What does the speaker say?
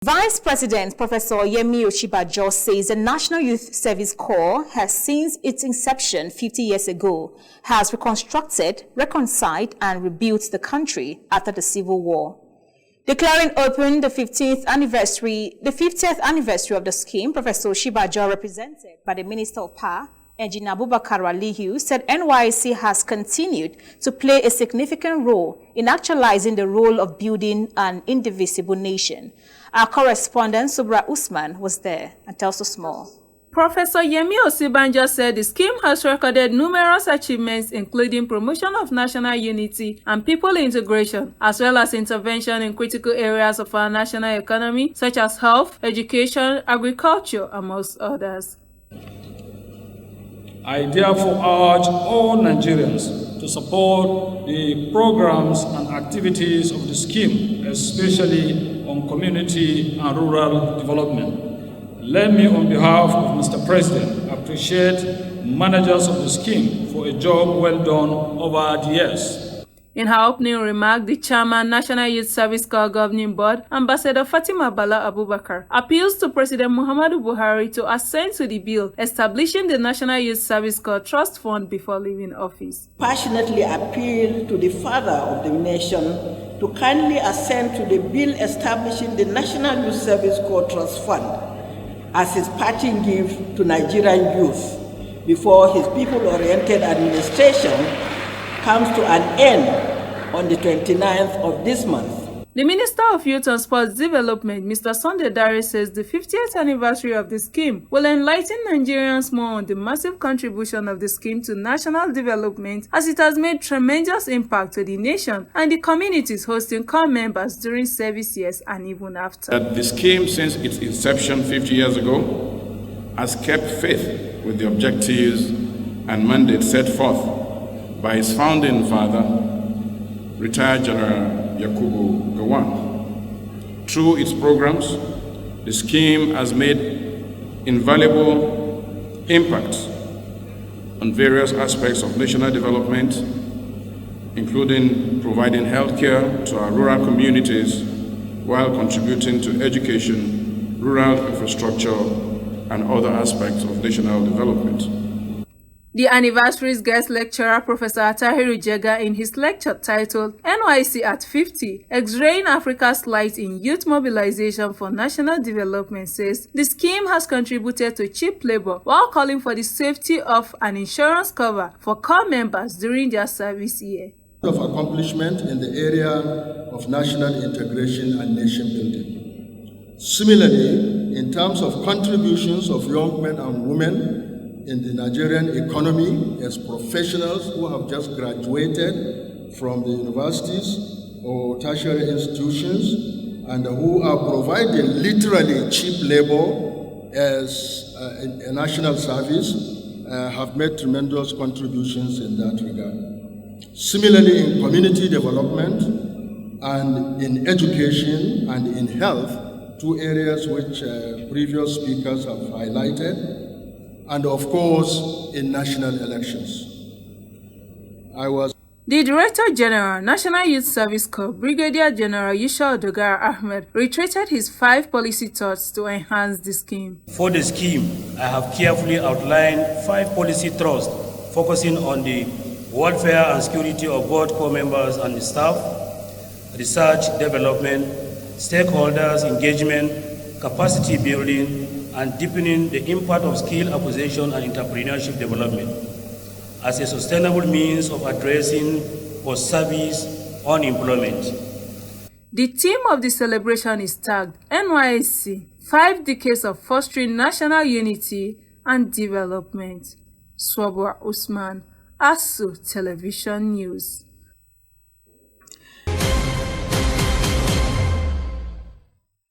Vice President Professor Yemi Osinbanjo says the National Youth Service Corps has, since its inception 50 years ago, has reconstructed, reconciled, and rebuilt the country after the Civil War. Declaring open the 50th anniversary of the scheme, Professor Osinbanjo, represented by the Minister of Power, Engineer Abubakar Aliyu, said Nysc has continued to play a significant role in actualizing the role of building an indivisible nation. Our correspondent, Subra Usman, was there and tells us more. Professor Yemi Osinbanjo said the scheme has recorded numerous achievements, including promotion of national unity and people integration, as well as intervention in critical areas of our national economy, such as health, education, agriculture, amongst others. I therefore urge all Nigerians to support the programs and activities of the scheme, especially on community and rural development. Let me, on behalf of Mr. President, appreciate managers of the scheme for a job well done over the years. In her opening remark, the chairman, National Youth Service Corps Governing Board, Ambassador Fatima Bala Abubakar, appeals to President Muhammadu Buhari to assent to the bill establishing the National Youth Service Corps Trust Fund before leaving office. Passionately appeal to the father of the nation to kindly assent to the bill establishing the National Youth Service Corps Trust Fund as his parting gift to Nigerian youth before his people-oriented administration comes to an end on the 29th of this month. The Minister of Youth and Sports Development, Mr. Sunday Dare, says the 50th anniversary of the scheme will enlighten Nigerians more on the massive contribution of the scheme to national development, as it has made tremendous impact to the nation and the communities hosting corps members during service years and even after. The scheme, since its inception 50 years ago, has kept faith with the objectives and mandate set forth by his founding father, retired General Yakubu Gowon. Through its programs, the scheme has made invaluable impacts on various aspects of national development, including providing health care to our rural communities while contributing to education, rural infrastructure, and other aspects of national development. The anniversary's guest lecturer, Professor Atahiru Jega, in his lecture titled Nysc at 50, X-raying Africa's Light in Youth Mobilization for National Development, says the scheme has contributed to cheap labor while calling for the safety of an insurance cover for corps members during their service year. Of accomplishment in the area of national integration and nation building. Similarly, in terms of contributions of young men and women in the Nigerian economy as professionals who have just graduated from the universities or tertiary institutions and who are providing literally cheap labor as a national service have made tremendous contributions in that regard. Similarly, in community development and in education and in health, two areas which previous speakers have highlighted, and of course, in national elections. The Director General, National Youth Service Corps, Brigadier General Yusha Odogar Ahmed, reiterated his 5 policy thoughts to enhance the scheme. For the scheme, I have carefully outlined 5 policy thrusts focusing on the welfare and security of both corps members and the staff, research, development, stakeholders, engagement, capacity building, and deepening the impact of skill acquisition and entrepreneurship development as a sustainable means of addressing post-service unemployment. The theme of the celebration is tagged Nysc, 5 Decades of Fostering National Unity and Development. Swabwa Usman, ASU Television News.